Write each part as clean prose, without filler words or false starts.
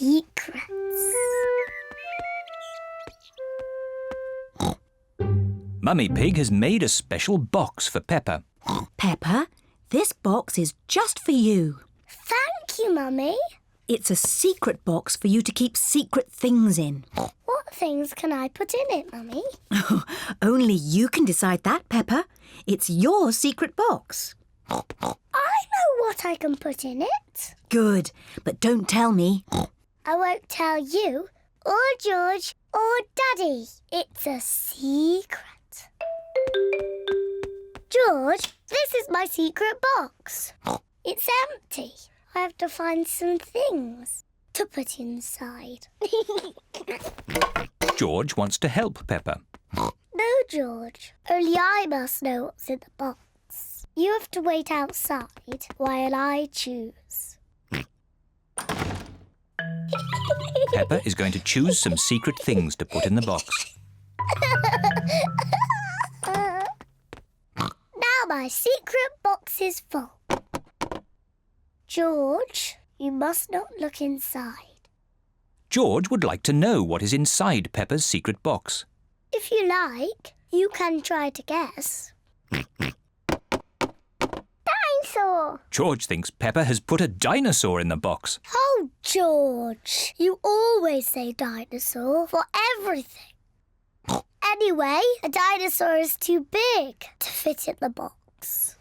secrets. Mummy Pig has made a special box for Peppa. Peppa, this box is just for you. Thank you, Mummy. It's a secret box for you to keep secret things in. What things can I put in it, Mummy? Only you can decide that, Peppa. It's your secret box. I know what I can put in it. Good, but don't tell me. I won't tell you, or George, or Daddy. It's a secret. George, this is my secret box. It's empty. I have to find some things to put inside. George wants to help Peppa. No, George. Only I must know what's in the box. You have to wait outside while I choose. Peppa is going to choose some secret things to put in the box. Now my secret box is full. George, you must not look inside. George would like to know what is inside Peppa's secret box. If you like, you can try to guess. Dinosaur! George thinks Peppa has put a dinosaur in the box. Oh, George, you always say dinosaur for everything. Anyway, a dinosaur is too big to fit in the box.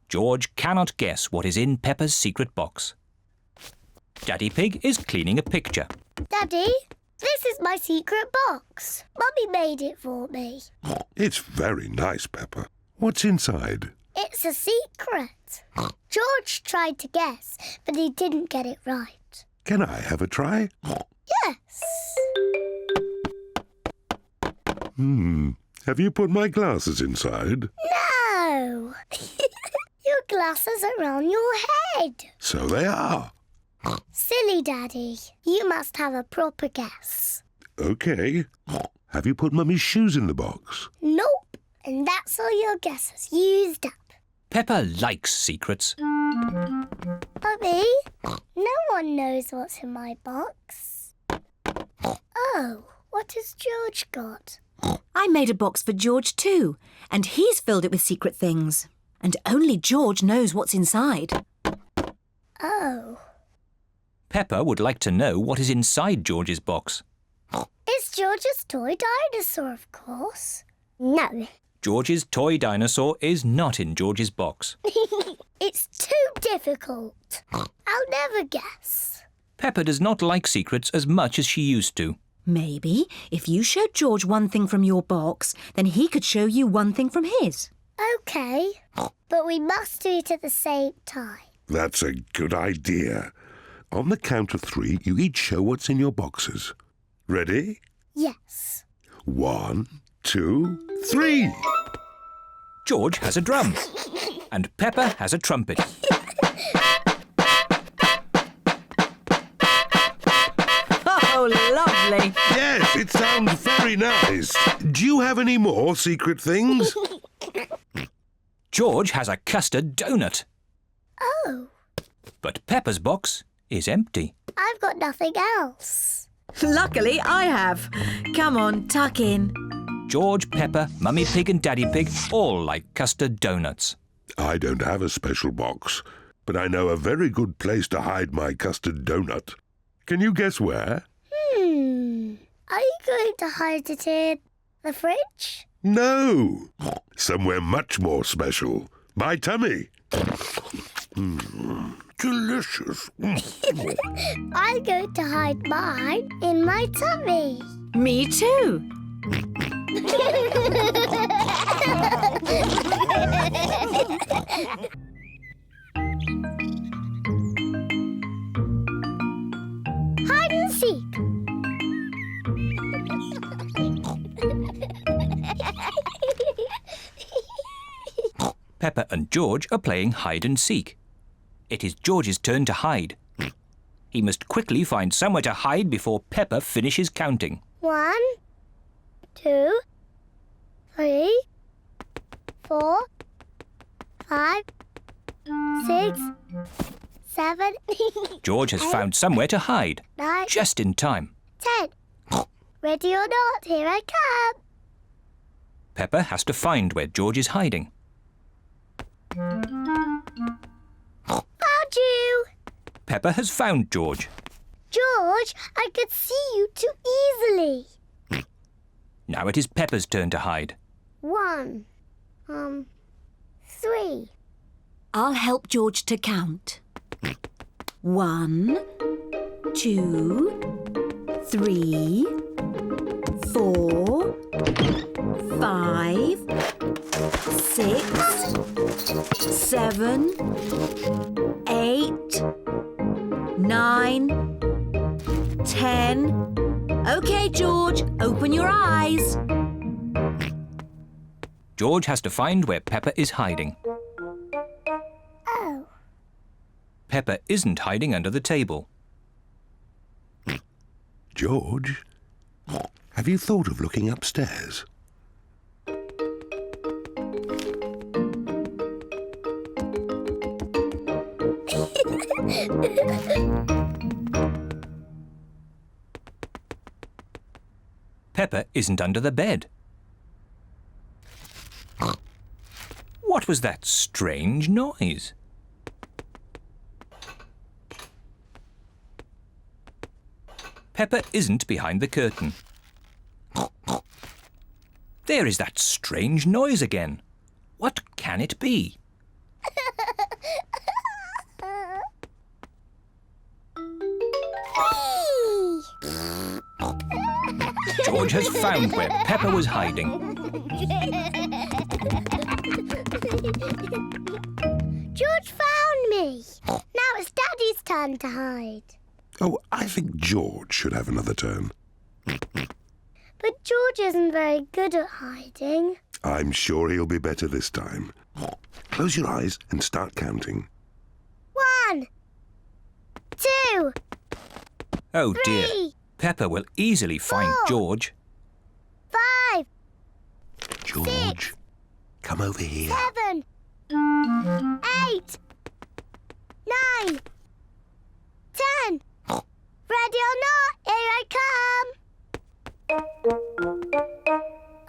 George cannot guess what is in Peppa's secret box. Daddy Pig is cleaning a picture. Daddy, this is my secret box. Mummy made it for me. It's very nice, Peppa. What's inside? It's a secret. George tried to guess, but he didn't get it right. Can I have a try? Yes. Have you put my glasses inside? No. Your glasses are on your head. So they are. Silly Daddy. You must have a proper guess. OK. Have you put Mummy's shoes in the box? Nope. And that's all your guesses used up. Peppa likes secrets. Mummy, no one knows what's in my box. Oh, what has George got? I made a box for George too, and he's filled it with secret things. And only George knows what's inside. Oh. Peppa would like to know what is inside George's box. It's George's toy dinosaur, of course. No. George's toy dinosaur is not in George's box. It's too difficult. I'll never guess. Peppa does not like secrets as much as she used to. Maybe if you showed George one thing from your box, then he could show you one thing from his. OK, but we must do it at the same time. That's a good idea. On the count of 3, you each show what's in your boxes. Ready? Yes. 1, 2, 3. George has a drum and Peppa has a trumpet. Oh, lovely. Yes, it sounds very nice. Do you have any more secret things? George has a custard donut. Oh, But Peppa's box is empty. I've got nothing else. Luckily, I have. Come on, tuck in. George, Peppa, Mummy Pig and Daddy Pig all like custard donuts. I don't have a special box, but I know a very good place to hide my custard donut. Can you guess where? Are you going to hide it in the fridge? No, somewhere much more special. My tummy. Delicious. I'm going to hide mine in my tummy. Me too. Hide and seek. Peppa and George are playing hide and seek. It is George's turn to hide. He must quickly find somewhere to hide before Peppa finishes counting. 1, 2, 3, 4, 5, 6, 7. George has found somewhere to hide. 9. Just in time. 10. Ready or not, here I come. Peppa has to find where George is hiding. Found you. Peppa has found George. George, I could see you too easily. Now it is Peppa's turn to hide. 1. 3. I'll help George to count. 1, 2, 3, 4, 5, 6, 7, 8, 9, 10. OK, George, open your eyes. George has to find where Peppa is hiding. Oh. Peppa isn't hiding under the table. George, have you thought of looking upstairs? Peppa isn't under the bed. What was that strange noise? Peppa isn't behind the curtain. There is that strange noise again. What can it be? George has found where Peppa was hiding. George found me. Now it's Daddy's turn to hide. Oh, I think George should have another turn. But George isn't very good at hiding. I'm sure he'll be better this time. Close your eyes and start counting. 1, 2, Oh dear, 3, Peppa will easily find 4. George. 5, George, come over here. 7, 8, 9, 10. Ready or not, here I come.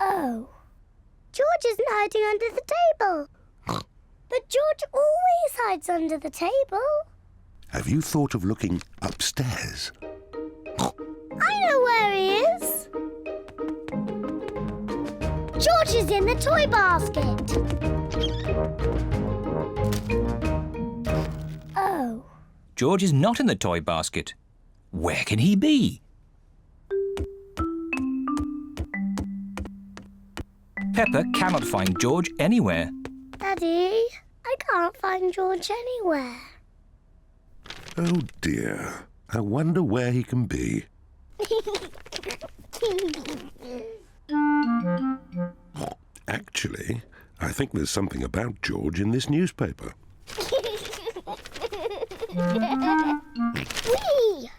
Oh. George isn't hiding under the table. But George always hides under the table. Have you thought of looking upstairs? I know where he is. George is in the toy basket. Oh. George is not in the toy basket. Where can he be? Peppa cannot find George anywhere. Daddy, I can't find George anywhere. Oh dear, I wonder where he can be. Actually, I think there's something about George in this newspaper. Whee!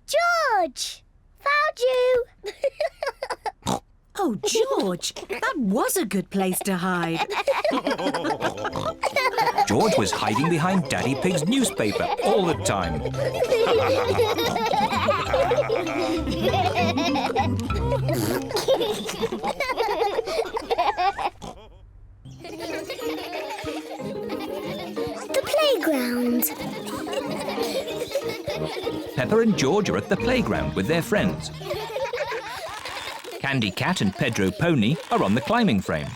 George! Found you! Oh, George, that was a good place to hide. George was hiding behind Daddy Pig's newspaper all the time. The playground. Peppa and George are at the playground with their friends. Candy Cat and Pedro Pony are on the climbing frame.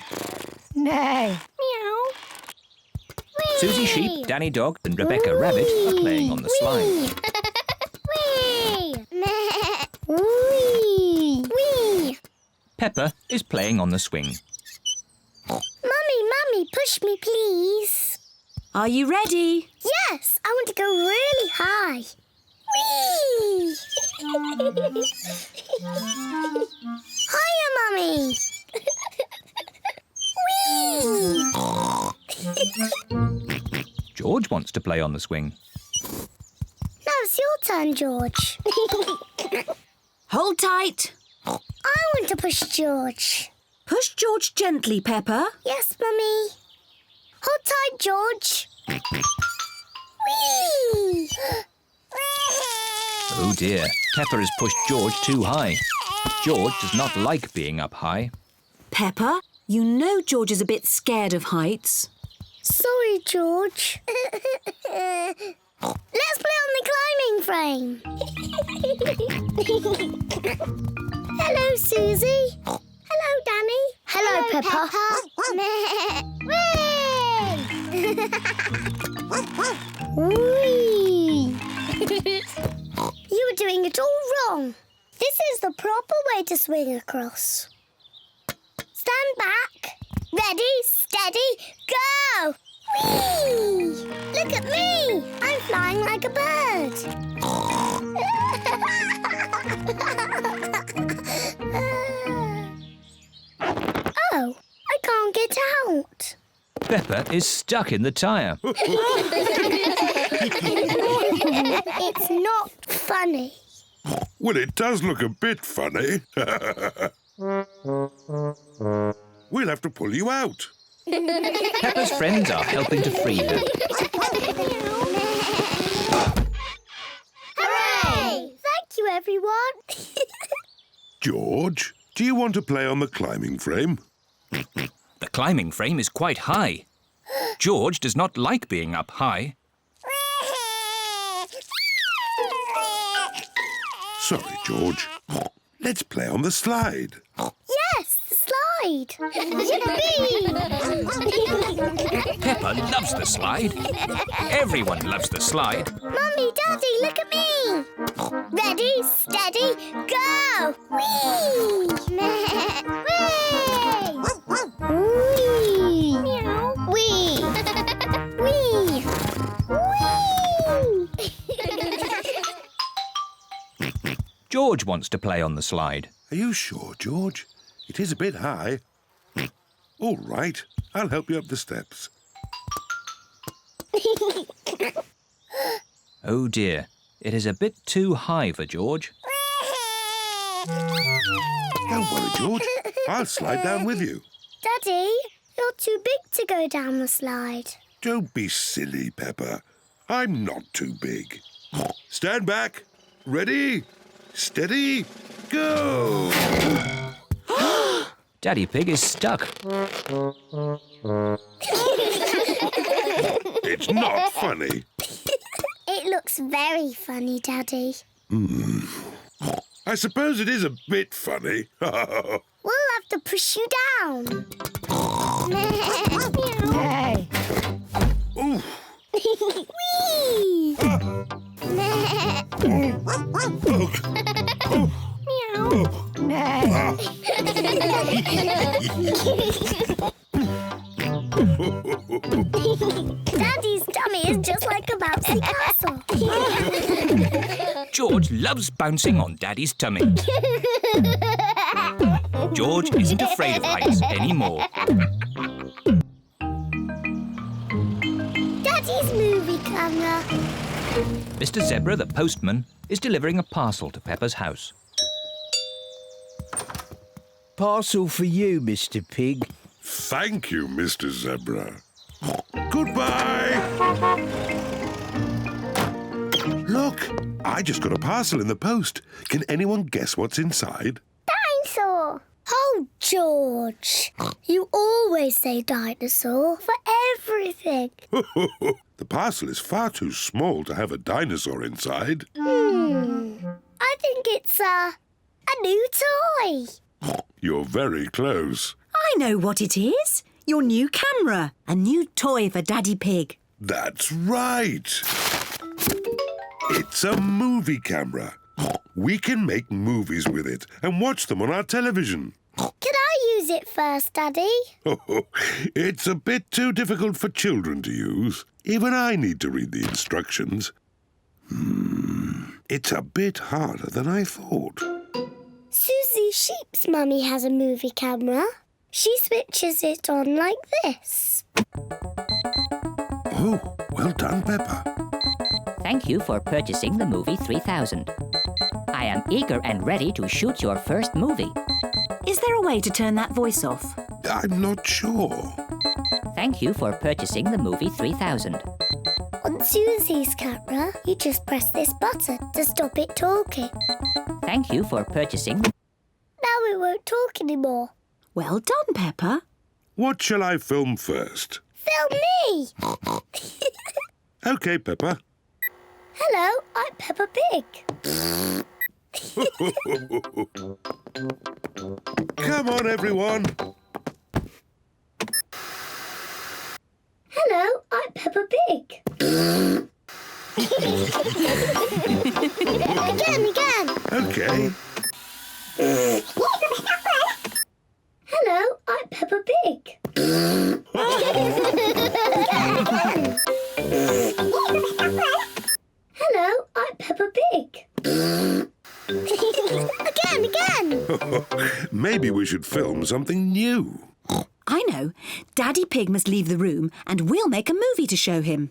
Nay. Meow. Suzy Sheep, Danny Dog and Rebecca Rabbit are playing on the slide. Whee! Meh. Whee! Whee! Peppa is playing on the swing. Mummy, push me, please. Are you ready? Yes, I want to go really high. Whee! Hiya, Mummy. Whee! George wants to play on the swing. Now it's your turn, George. Hold tight. I want to push George. Push George gently, Peppa. Yes, Mummy. Hold tight, George. Whee! Oh dear, Peppa has pushed George too high. George does not like being up high. Peppa, you know George is a bit scared of heights. Sorry, George. Let's play on the climbing frame. Hello, Suzy. Hello, Danny. Hello, Peppa. Whee! You were doing it all wrong. This is the proper way to swing across. Stand back. Ready, steady, go! Whee! Look at me! I'm flying like a bird. Oh, I can't get out. Peppa is stuck in the tyre. It's not funny. Well, it does look a bit funny. We'll have to pull you out. Peppa's friends are helping to free her. Hooray! Thank you, everyone. George, do you want to play on the climbing frame? The climbing frame is quite high. George does not like being up high. Sorry, George. Let's play on the slide. Yes, the slide. Yippee! Peppa loves the slide. Everyone loves the slide. Mummy, Daddy, look at me. Ready, steady, go! Whee! Whee! Meow. Whee! Whee! Whee! George wants to play on the slide. Are you sure, George? It is a bit high. All right, I'll help you up the steps. Oh dear, it is a bit too high for George. Don't worry, George. I'll slide down with you. Daddy, you're too big to go down the slide. Don't be silly, Peppa. I'm not too big. Stand back. Ready? Steady, go! Daddy Pig is stuck. It's not funny. It looks very funny, Daddy. I suppose it is a bit funny. We'll have to push you down. Ooh. Whee! Daddy's tummy is just like a bouncy castle. George loves bouncing on Daddy's tummy. George isn't afraid of heights anymore. Daddy's movie camera. Mr. Zebra, the postman, is delivering a parcel to Peppa's house. Parcel for you, Mr. Pig. Thank you, Mr. Zebra. Goodbye. Look, I just got a parcel in the post. Can anyone guess what's inside? Dinosaur. Oh, George. You always say dinosaur for everything. The parcel is far too small to have a dinosaur inside. I think it's a new toy. You're very close. I know what it is. Your new camera. A new toy for Daddy Pig. That's right. It's a movie camera. We can make movies with it and watch them on our television. Can I use it first, Daddy? It's a bit too difficult for children to use. Even I need to read the instructions. It's a bit harder than I thought. Suzy Sheep's mummy has a movie camera. She switches it on like this. Oh, well done, Peppa. Thank you for purchasing the movie 3000. I am eager and ready to shoot your first movie. Is there a way to turn that voice off? I'm not sure. Thank you for purchasing the movie 3000. On Susie's camera, you just press this button to stop it talking. Thank you for purchasing... Now it won't talk anymore. Well done, Peppa. What shall I film first? Film me! OK, Peppa. Hello, I'm Peppa Pig. Come on, everyone. Hello, I'm Peppa Pig. Again. OK. Hello, I'm Peppa Pig. Hello, I'm Peppa Pig. Again. Maybe we should film something new. I know. Daddy Pig must leave the room and we'll make a movie to show him.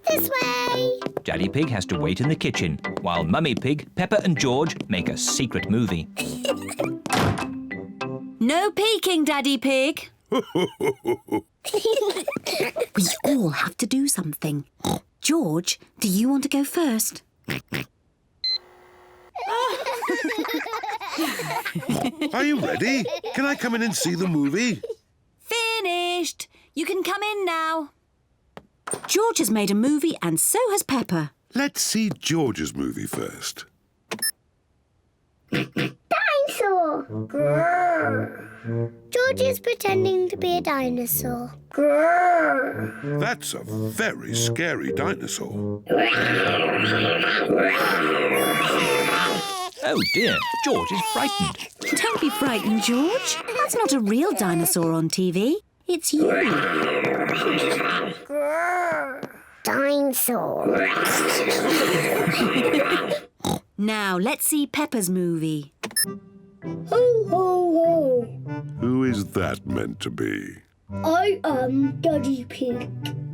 This way. Daddy Pig has to wait in the kitchen, while Mummy Pig, Peppa and George make a secret movie. No peeking, Daddy Pig. We all have to do something. George, do you want to go first? Are you ready? Can I come in and see the movie? Finished. You can come in now. George has made a movie and so has Peppa. Let's see George's movie first. Dinosaur. Grrr. George is pretending to be a dinosaur. Grrr. That's a very scary dinosaur. Oh dear, George is frightened. Don't be frightened, George. That's not a real dinosaur on TV. It's you. Grrr. Dinosaur. Now, let's see Peppa's movie. Ho, ho, ho. Who is that meant to be? I am Daddy Pig.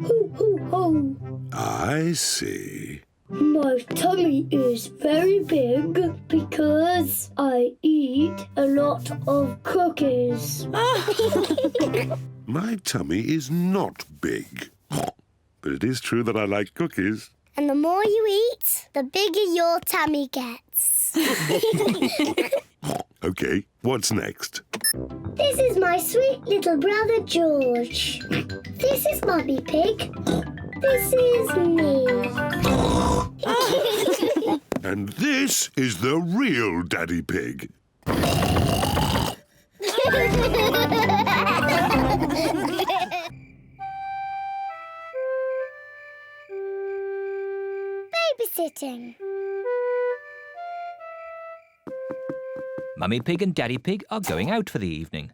Ho, ho, ho. I see. My tummy is very big because I eat a lot of cookies. My tummy is not big. But it is true that I like cookies. And the more you eat, the bigger your tummy gets. OK, what's next? This is my sweet little brother George. This is Mummy Pig. This is me. And this is the real Daddy Pig. Babysitting. Mummy Pig and Daddy Pig are going out for the evening.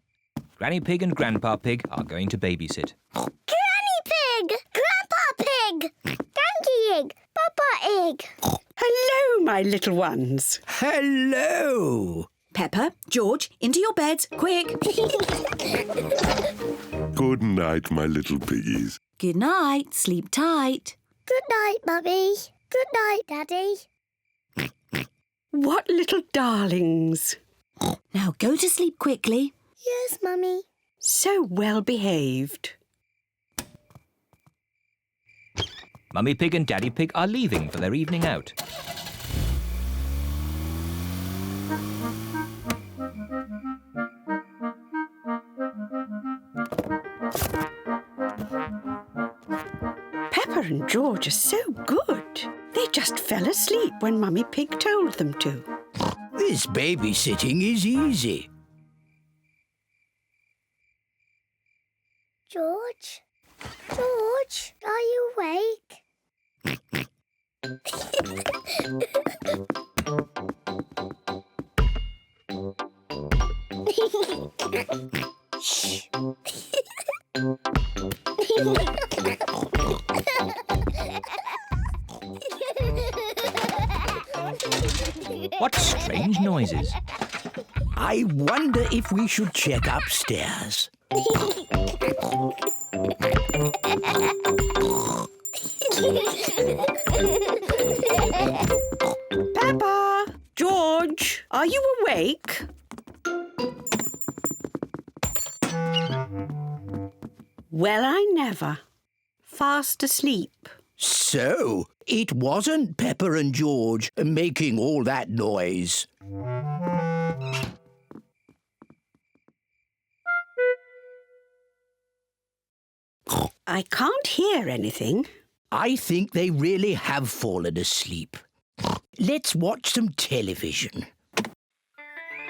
Granny Pig and Grandpa Pig are going to babysit. Granny Pig! Grandpa Pig! Donkey Egg! Papa Egg! Hello, my little ones. Hello. Peppa, George, into your beds, quick. Good night, my little piggies. Good night, sleep tight. Good night, Mummy. Good night, Daddy. What little darlings. Now go to sleep quickly. Yes, Mummy. So well behaved. Mummy Pig and Daddy Pig are leaving for their evening out. Peppa and George are so good. They just fell asleep when Mummy Pig told them to. This babysitting is easy. George? George, are you awake? Shh. What strange noises. I wonder if we should check upstairs. Peppa! George, are you awake? Well, I I never. Fast asleep. So, it wasn't Peppa and George making all that noise. I can't hear anything. I think they really have fallen asleep. Let's watch some television.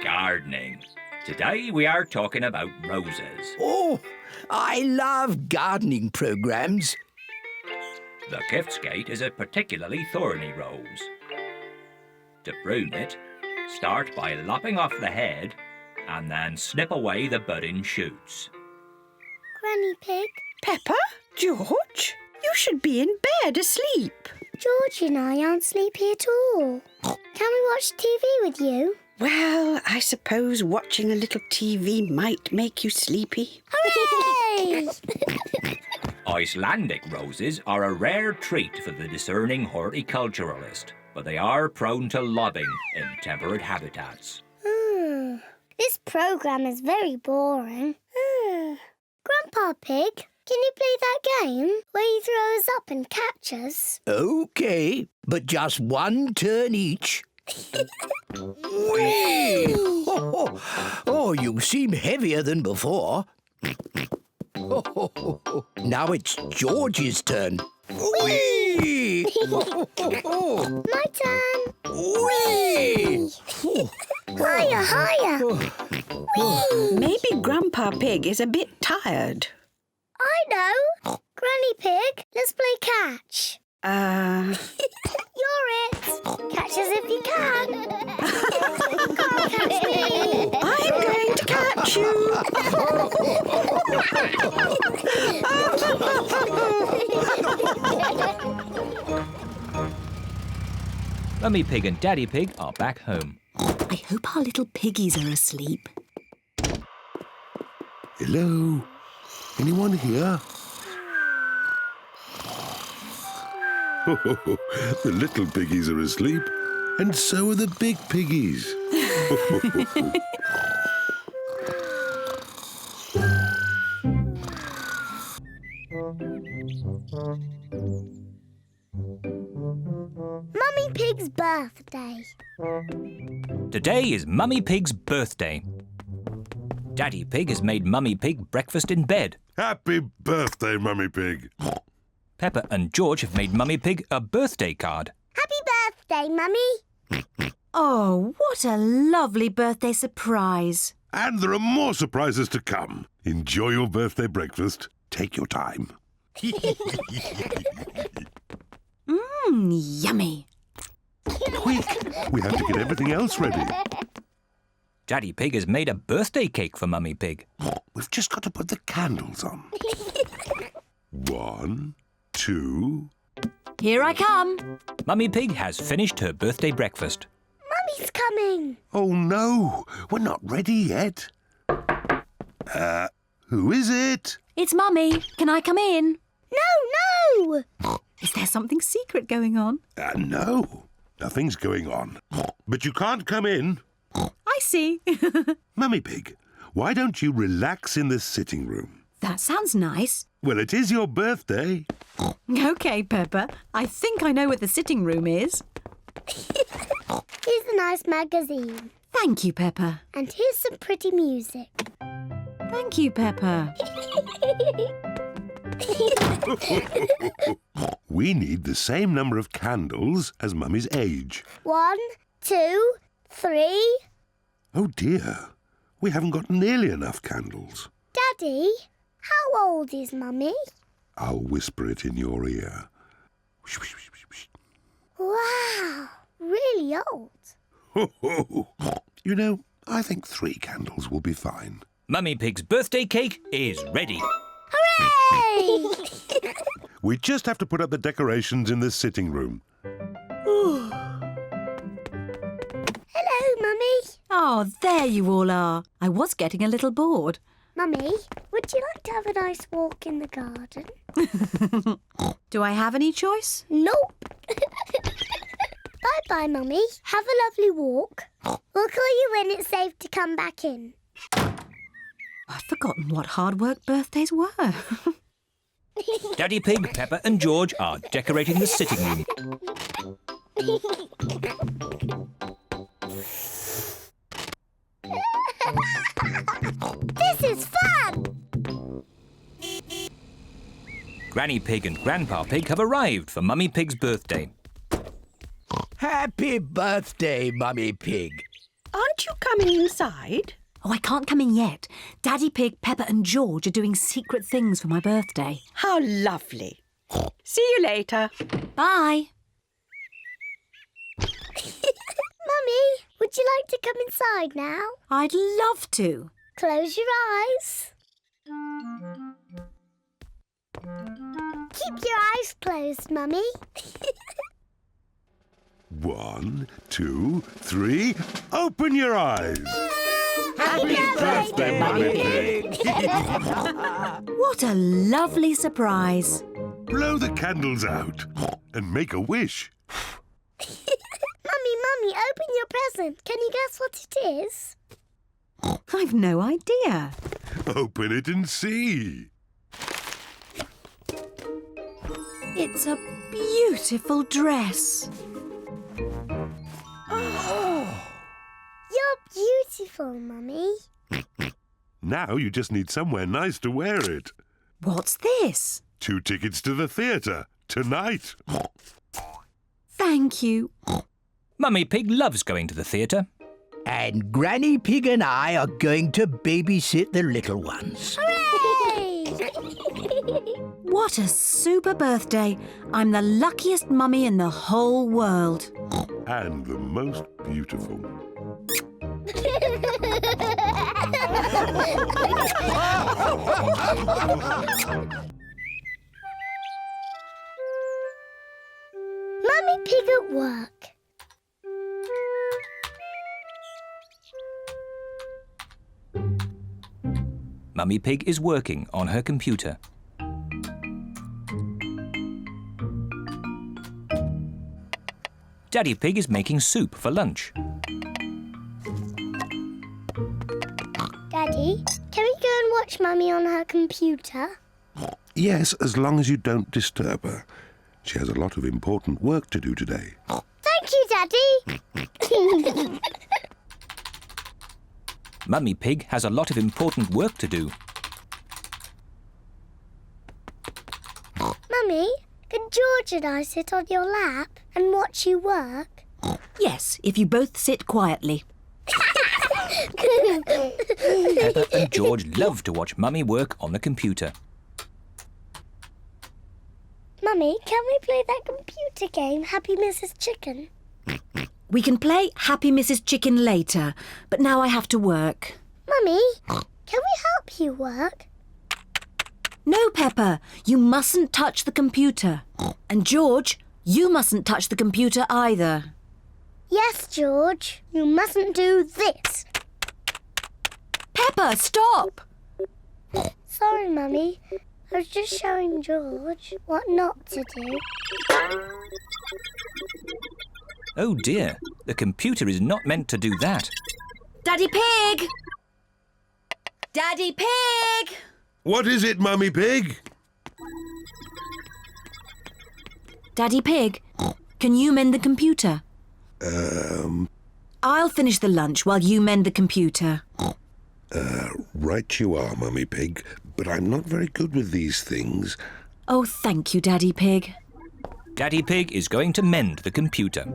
Gardening. Today we are talking about roses. Oh, I love gardening programs. The Giftsgate is a particularly thorny rose. To prune it, start by lopping off the head and then snip away the budding shoots. Granny Pig, Peppa? George? You should be in bed asleep. George and I aren't sleepy at all. Can we watch TV with you? Well, I suppose watching a little TV might make you sleepy. Hooray! Icelandic roses are a rare treat for the discerning horticulturalist, but they are prone to lobbing in temperate habitats. This programme is very boring. Grandpa Pig, can you play that game where you throw us up and catch us? OK, but just one turn each. Whee! Oh, you seem heavier than before. Now it's George's turn. Whee! My turn. Whee! Higher, higher. Maybe Grandpa Pig is a bit tired. I know. Granny Pig, let's play catch. You're it. Catch us if you can. Can't catch me. I'm going to catch you. Mummy Pig and Daddy Pig are back home. I hope our little piggies are asleep. Hello? Anyone here? The little piggies are asleep, and so are the big piggies. Mummy Pig's birthday. Today is Mummy Pig's birthday. Daddy Pig has made Mummy Pig breakfast in bed. Happy birthday, Mummy Pig. Peppa and George have made Mummy Pig a birthday card. Happy birthday, Mummy. Oh, what a lovely birthday surprise. And there are more surprises to come. Enjoy your birthday breakfast. Take your time. Yummy. Quick, we have to get everything else ready. Daddy Pig has made a birthday cake for Mummy Pig. We've just got to put the candles on. 1, 2... Here I come. Mummy Pig has finished her birthday breakfast. Mummy's coming. Oh, no, we're not ready yet. Who is it? It's Mummy. Can I come in? No. Is there something secret going on? No, nothing's going on. But you can't come in. I see. Mummy Pig, why don't you relax in the sitting room? That sounds nice. Well, it is your birthday. OK, Peppa. I think I know where the sitting room is. Here's a nice magazine. Thank you, Peppa. And here's some pretty music. Thank you, Peppa. We need the same number of candles as Mummy's age. 1, 2, 3. Oh, dear. We haven't got nearly enough candles. Daddy, how old is Mummy? I'll whisper it in your ear. Wow, really old. You know, I think 3 candles will be fine. Mummy Pig's birthday cake is ready. Hooray! We just have to put up the decorations in the sitting room. Hello, Mummy. Oh, there you all are. I was getting a little bored. Mummy, would you like to have a nice walk in the garden? Do I have any choice? Nope. Bye-bye, Mummy. Have a lovely walk. We'll call you when it's safe to come back in. I've forgotten what hard work birthdays were. Daddy Pig, Peppa and George are decorating the sitting room. This is fun! Granny Pig and Grandpa Pig have arrived for Mummy Pig's birthday. Happy birthday, Mummy Pig. Aren't you coming inside? Oh, I can't come in yet. Daddy Pig, Peppa and George are doing secret things for my birthday. How lovely. See you later. Bye. Mummy, would you like to come inside now? I'd love to. Close your eyes. Keep your eyes closed, Mummy. 1, 2, 3. Open your eyes. Happy birthday, Mummy Pig. What a lovely surprise. Blow the candles out and make a wish. Mummy, open your present. Can you guess what it is? I've no idea. Open it and see. It's a beautiful dress. You're beautiful, Mummy. Now you just need somewhere nice to wear it. What's this? 2 tickets to the theatre tonight. Thank you. Mummy Pig loves going to the theatre. And Granny Pig and I are going to babysit the little ones. Hooray! What a super birthday. I'm the luckiest mummy in the whole world. And the most beautiful. Mummy Pig at work. Mummy Pig is working on her computer. Daddy Pig is making soup for lunch. Daddy, can we go and watch Mummy on her computer? Yes, as long as you don't disturb her. She has a lot of important work to do today. Thank you, Daddy. Mummy Pig has a lot of important work to do. Mummy, can George and I sit on your lap and watch you work? Yes, if you both sit quietly. Peppa and George love to watch Mummy work on the computer. Mummy, can we play that computer game, Happy Mrs. Chicken? We can play Happy Mrs. Chicken later, but now I have to work. Mummy, can we help you work? No, Peppa, you mustn't touch the computer. And George, you mustn't touch the computer either. Yes, George. You mustn't do this. Peppa, stop! Sorry, Mummy. I was just showing George what not to do. Oh dear, the computer is not meant to do that. Daddy Pig! Daddy Pig! What is it, Mummy Pig? Daddy Pig, can you mend the computer? I'll finish the lunch while you mend the computer. Right you are, Mummy Pig, but I'm not very good with these things. Oh, thank you, Daddy Pig. Daddy Pig is going to mend the computer.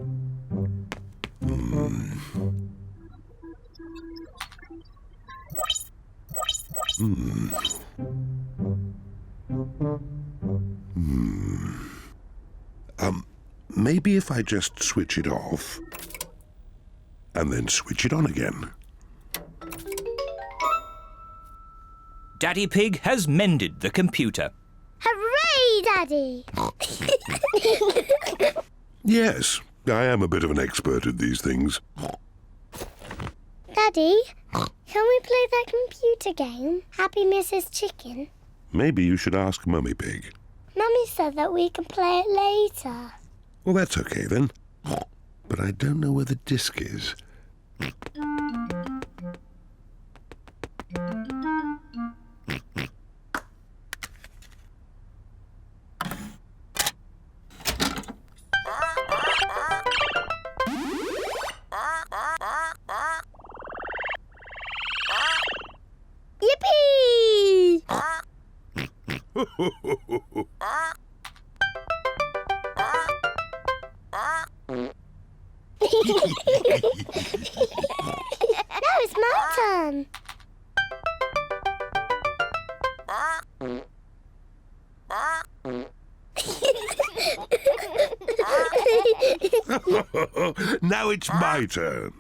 Maybe if I just switch it off and then switch it on again. Daddy Pig has mended the computer. Hooray, Daddy! Yes, I am a bit of an expert at these things. Daddy, can we play that computer game, Happy Mrs. Chicken? Maybe you should ask Mummy Pig. Mummy said that we can play it later. Well, that's okay then. But I don't know where the disc is. Now it's my turn. Now it's my turn.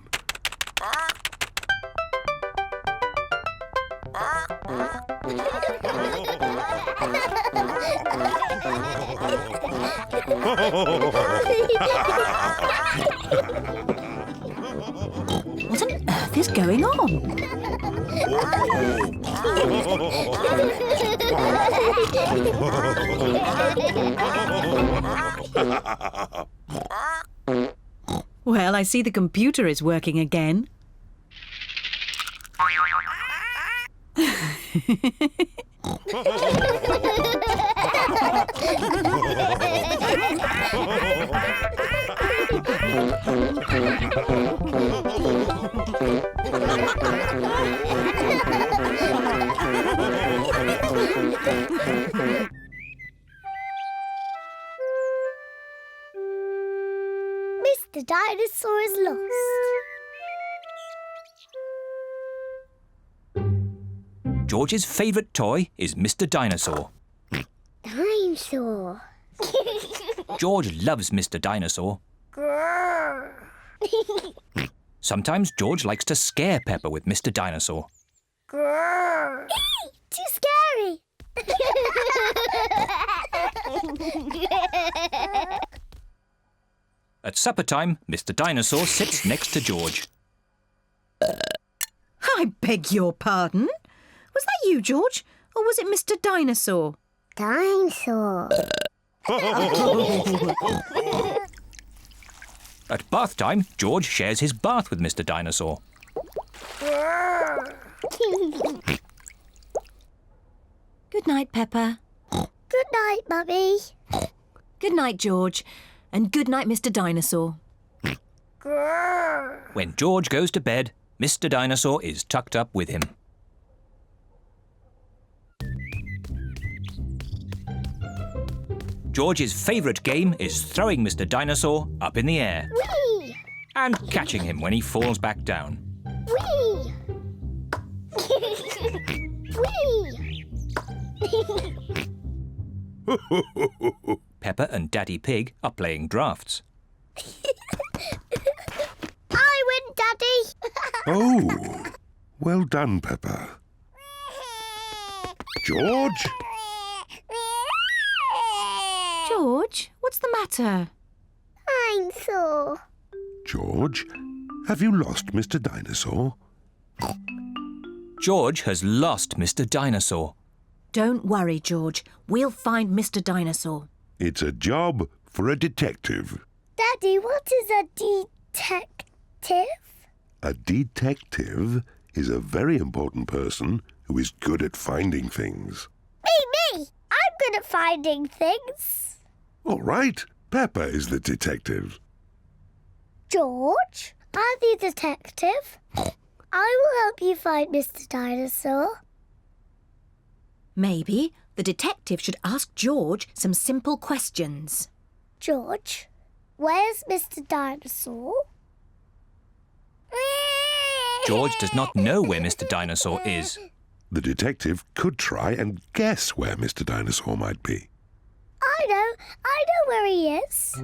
What on earth is going on? Well, I see the computer is working again. Mr. Dinosaur is lost. George's favourite toy is Mr. Dinosaur. Dinosaur. George loves Mr. Dinosaur. Grrr. Sometimes George likes to scare Peppa with Mr. Dinosaur. Grrr. Too scary. At supper time, Mr. Dinosaur sits next to George. I beg your pardon? Was that you, George? Or was it Mr. Dinosaur? Dinosaur. At bath time, George shares his bath with Mr. Dinosaur. Good night, Peppa. Good night, Mummy. Good night, George. And good night, Mr. Dinosaur. Grrr. When George goes to bed, Mr. Dinosaur is tucked up with him. George's favourite game is throwing Mr. Dinosaur up in the air Whee! and catching him when he falls back down. Whee! Whee! Peppa and Daddy Pig are playing drafts. I win, Daddy. Oh, well done, Peppa. George? George, what's the matter? Dinosaur. George, have you lost Mr. Dinosaur? George has lost Mr. Dinosaur. Don't worry, George. We'll find Mr. Dinosaur. It's a job for a detective. Daddy, what is a detective? A detective is a very important person who is good at finding things. Me! I'm good at finding things. All right, Peppa is the detective. George, I'm the detective. I will help you find Mr. Dinosaur. Maybe the detective should ask George some simple questions. George, where's Mr. Dinosaur? George does not know where Mr. Dinosaur is. The detective could try and guess where Mr. Dinosaur might be. I know where he is.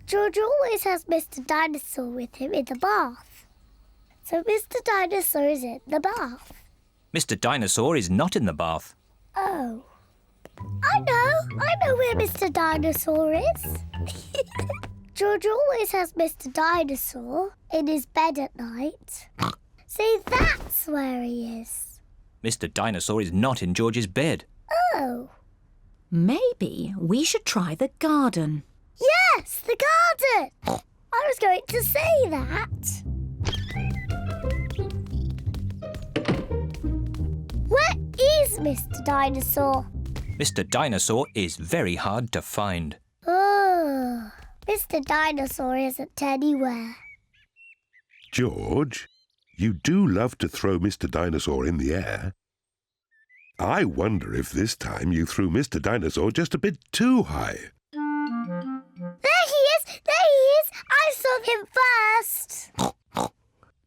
George always has Mr. Dinosaur with him in the bath. So Mr. Dinosaur is in the bath. Mr. Dinosaur is not in the bath. Oh. I know where Mr. Dinosaur is. George always has Mr. Dinosaur in his bed at night. See, that's where he is. Mr. Dinosaur is not in George's bed. Oh. Maybe we should try the garden. Yes, the garden. I was going to say that. Where is Mr. Dinosaur? Mr. Dinosaur is very hard to find. Oh, Mr. Dinosaur isn't anywhere. George, you do love to throw Mr. Dinosaur in the air. I wonder if this time you threw Mr. Dinosaur just a bit too high. There he is! There he is! I saw him first!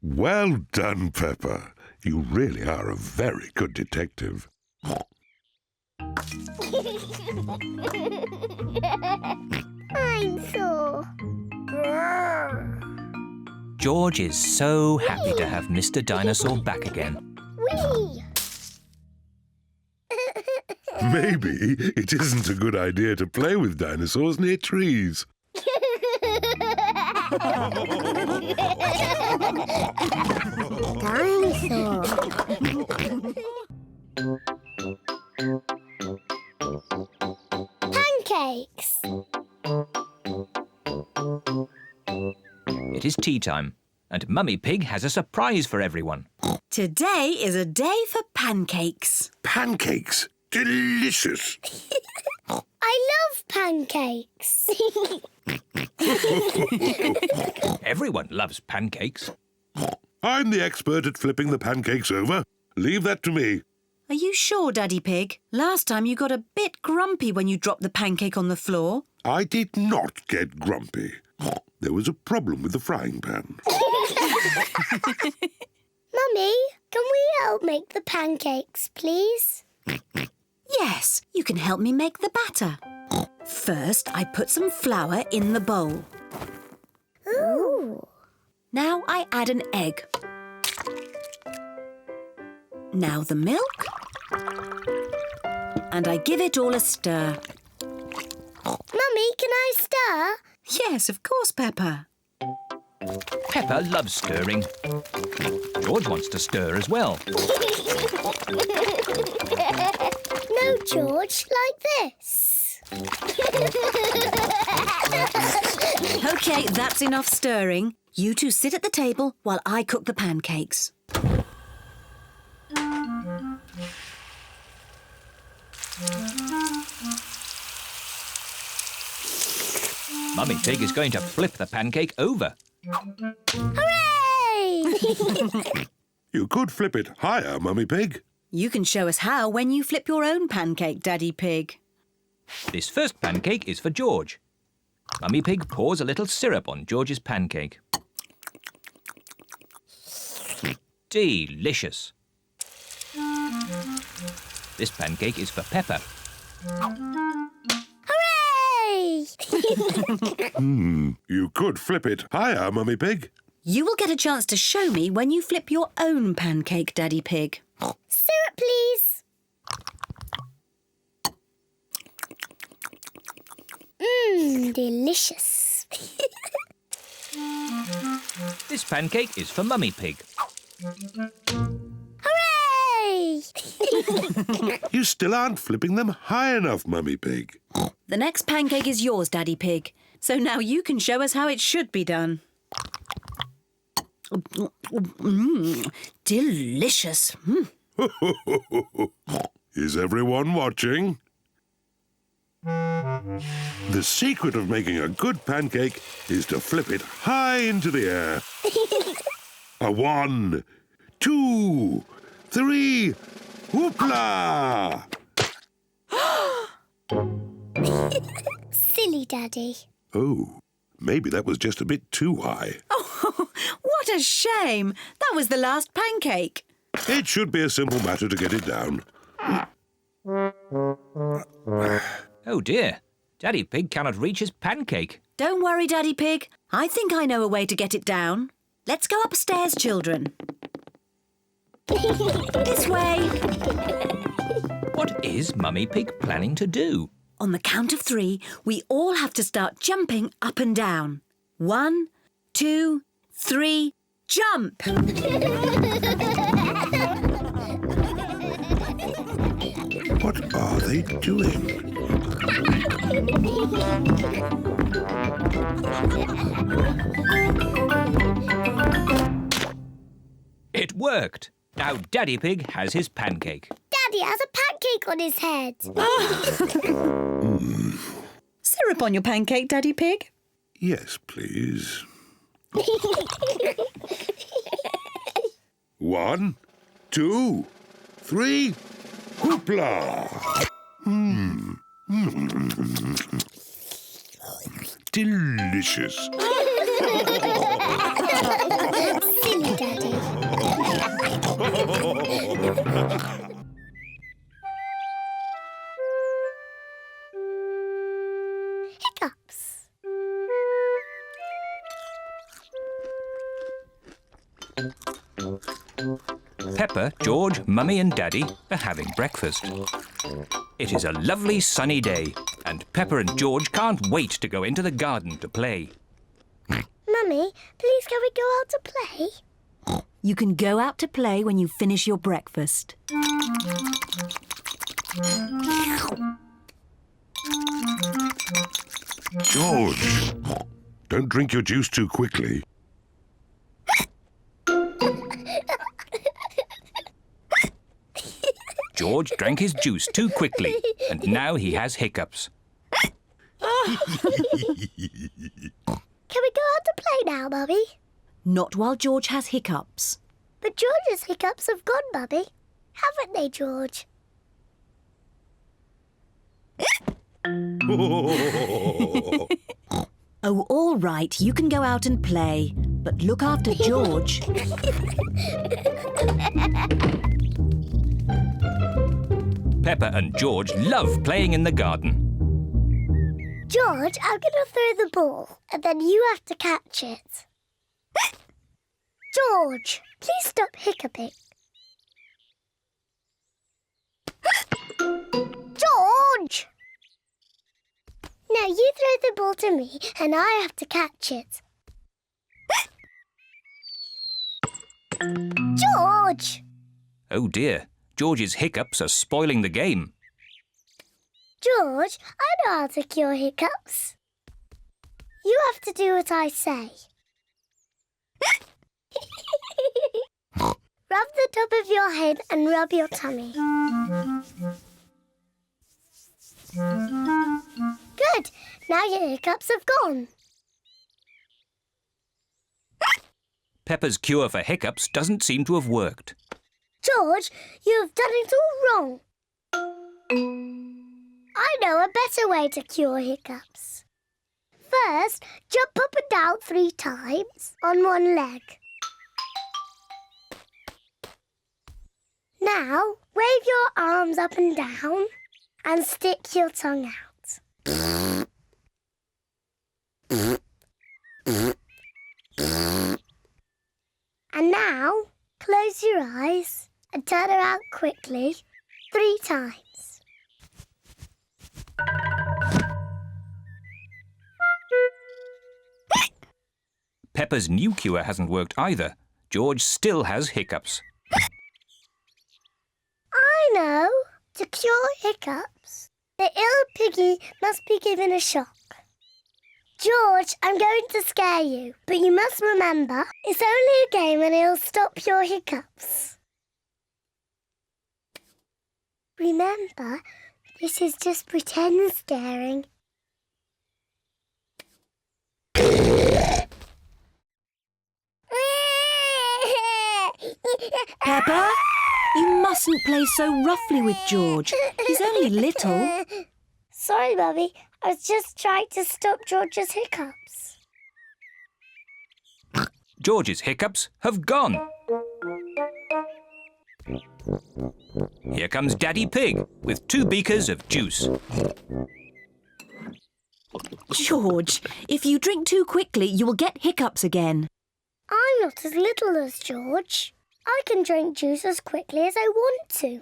Well done, Peppa. You really are a very good detective. Dinosaur. George is so happy to have Mr. Dinosaur back again. Whee! Maybe it isn't a good idea to play with dinosaurs near trees. Dinosaur. Pancakes. It is tea time, and Mummy Pig has a surprise for everyone. Today is a day for pancakes. Pancakes! Delicious! I love pancakes. Everyone loves pancakes. I'm the expert at flipping the pancakes over. Leave that to me. Are you sure, Daddy Pig? Last time you got a bit grumpy when you dropped the pancake on the floor. I did not get grumpy. There was a problem with the frying pan. Mummy, can we help make the pancakes, please? Yes, you can help me make the batter. First, I put some flour in the bowl. Ooh. Now I add an egg. Now the milk. And I give it all a stir. Mummy, can I stir? Yes, of course, Peppa. Peppa loves stirring. George wants to stir as well. No, George, like this. OK, that's enough stirring. You two sit at the table while I cook the pancakes. Mummy Pig is going to flip the pancake over. Hooray! You could flip it higher, Mummy Pig. You can show us how when you flip your own pancake, Daddy Pig. This first pancake is for George. Mummy Pig pours a little syrup on George's pancake. Delicious. This pancake is for Peppa. Hooray! You could flip it higher, Mummy Pig. You will get a chance to show me when you flip your own pancake, Daddy Pig. Syrup, please. Delicious. This pancake is for Mummy Pig. Hooray! You still aren't flipping them high enough, Mummy Pig. The next pancake is yours, Daddy Pig. So now you can show us how it should be done. Delicious. Is everyone watching? The secret of making a good pancake is to flip it high into the air. A 1, 2, 3, whoopla! Silly Daddy. Oh, maybe that was just a bit too high. Oh, what a shame. That was the last pancake. It should be a simple matter to get it down. Oh dear, Daddy Pig cannot reach his pancake. Don't worry, Daddy Pig. I think I know a way to get it down. Let's go upstairs, children. This way. What is Mummy Pig planning to do? On the count of 3, we all have to start jumping up and down. 1, 2, 3, jump! What are they doing? It worked. Now Daddy Pig has his pancake. Daddy has a pancake on his head. Syrup on your pancake, Daddy Pig. Yes, please. 1, 2, 3, whoopla! Delicious. Silly Daddy. Hiccups. Peppa, George, Mummy and Daddy are having breakfast. It is a lovely sunny day, and Peppa and George can't wait to go into the garden to play. Mummy, please can we go out to play? You can go out to play when you finish your breakfast. George, don't drink your juice too quickly. George drank his juice too quickly, and now he has hiccups. Can we go out to play now, Mummy? Not while George has hiccups. But George's hiccups have gone, Mummy. Haven't they, George? Oh, all right, you can go out and play, but look after George. Peppa and George love playing in the garden. George, I'm going to throw the ball, and then you have to catch it. George, please stop hiccuping. George! Now you throw the ball to me, and I have to catch it. George! Oh dear, George's hiccups are spoiling the game. George, I know how to cure hiccups. You have to do what I say. Rub the top of your head and rub your tummy. Good. Now your hiccups have gone. Peppa's cure for hiccups doesn't seem to have worked. George, you have done it all wrong. I know a better way to cure hiccups. First, jump up and down 3 times on one leg. Now, wave your arms up and down and stick your tongue out. And now, close your eyes and turn around quickly 3 times. Peppa's new cure hasn't worked either. George still has hiccups. I know. To cure hiccups, the ill piggy must be given a shock. George, I'm going to scare you, but you must remember, it's only a game and it'll stop your hiccups. Remember, this is just pretend scaring. Peppa, you mustn't play so roughly with George. He's only little. Sorry, Mummy. I was just trying to stop George's hiccups. George's hiccups have gone. Here comes Daddy Pig with 2 beakers of juice. George, if you drink too quickly, you will get hiccups again. I'm not as little as George. I can drink juice as quickly as I want to.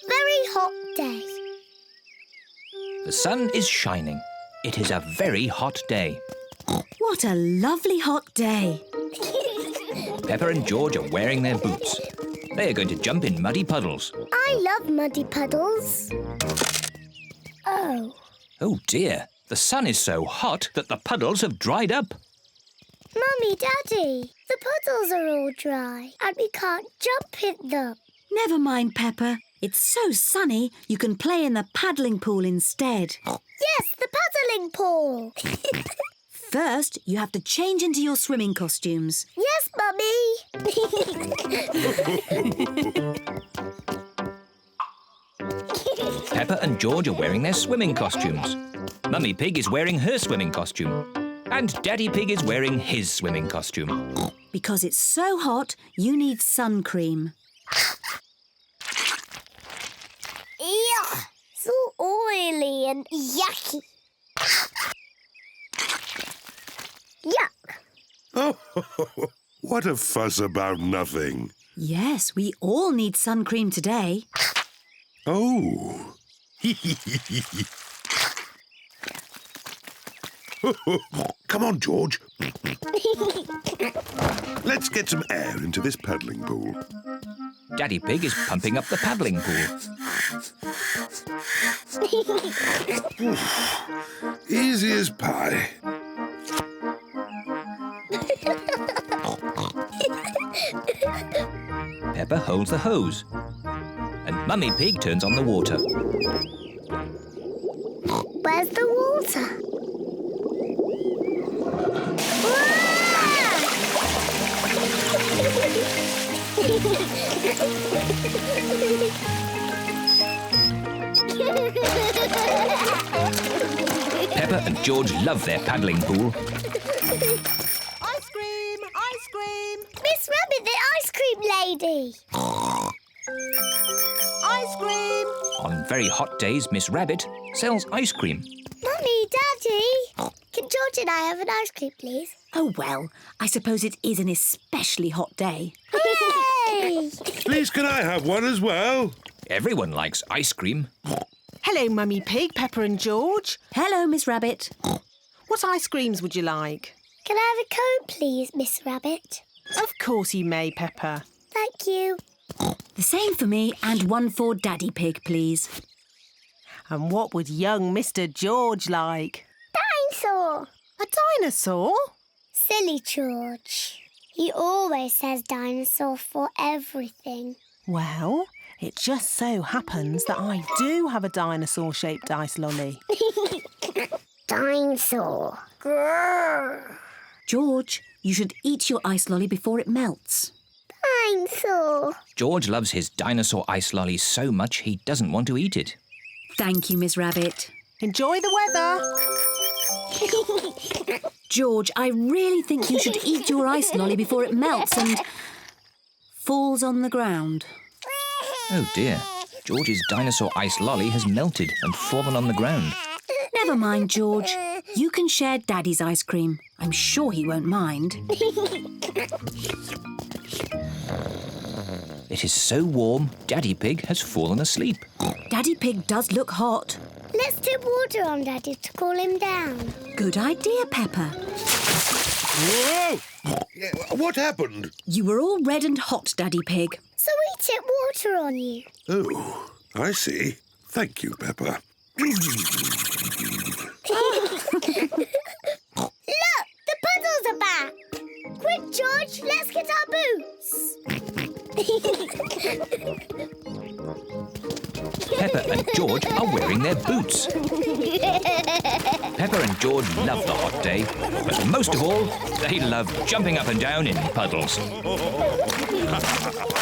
Very hot day. The sun is shining. It is a very hot day. What a lovely hot day. Peppa and George are wearing their boots. They are going to jump in muddy puddles. I love muddy puddles. Oh. Oh dear, the sun is so hot that the puddles have dried up. Mummy, Daddy, the puddles are all dry and we can't jump in them. Never mind, Peppa. It's so sunny you can play in the paddling pool instead. Yes, the paddling pool. First, you have to change into your swimming costumes. Yes, Mummy. Peppa and George are wearing their swimming costumes. Mummy Pig is wearing her swimming costume. And Daddy Pig is wearing his swimming costume. Because it's so hot, you need sun cream. Ew, so oily and yucky. Yuck. Oh, what a fuss about nothing. Yes, we all need sun cream today. Oh. Come on, George. Let's get some air into this paddling pool. Daddy Pig is pumping up the paddling pool. Easy as pie. Peppa holds the hose. And Mummy Pig turns on the water. Where's the water? Peppa and George love their paddling pool. Ice cream! Ice cream! Miss Rabbit, the ice cream lady. Ice cream! On very hot days, Miss Rabbit sells ice cream. Mummy, Daddy, can George and I have an ice cream, please? Oh, well, I suppose it is an especially hot day. Hooray! Please, can I have one as well? Everyone likes ice cream. Hello, Mummy Pig, Peppa and George. Hello, Miss Rabbit. What ice creams would you like? Can I have a cone, please, Miss Rabbit? Of course you may, Peppa. Thank you. The same for me and one for Daddy Pig, please. And what would young Mr. George like? Dinosaur. A dinosaur? Silly George. He always says dinosaur for everything. Well, it just so happens that I do have a dinosaur-shaped ice lolly. Dinosaur. Grrr. George, you should eat your ice lolly before it melts. Dinosaur. George loves his dinosaur ice lolly so much he doesn't want to eat it. Thank you, Miss Rabbit. Enjoy the weather. George, I really think you should eat your ice lolly before it melts and falls on the ground. Oh dear, George's dinosaur ice lolly has melted and fallen on the ground. Never mind, George. You can share Daddy's ice cream. I'm sure he won't mind. It is so warm, Daddy Pig has fallen asleep. Daddy Pig does look hot. Let's dip water on Daddy to cool him down. Good idea, Peppa. Whoa! What happened? You were all red and hot, Daddy Pig. So we tip water on you. Oh, I see. Thank you, Peppa. Look, the puddles are back. Quick, George, let's get our boots. Peppa and George are wearing their boots. Peppa and George love the hot day, but most of all, they love jumping up and down in puddles.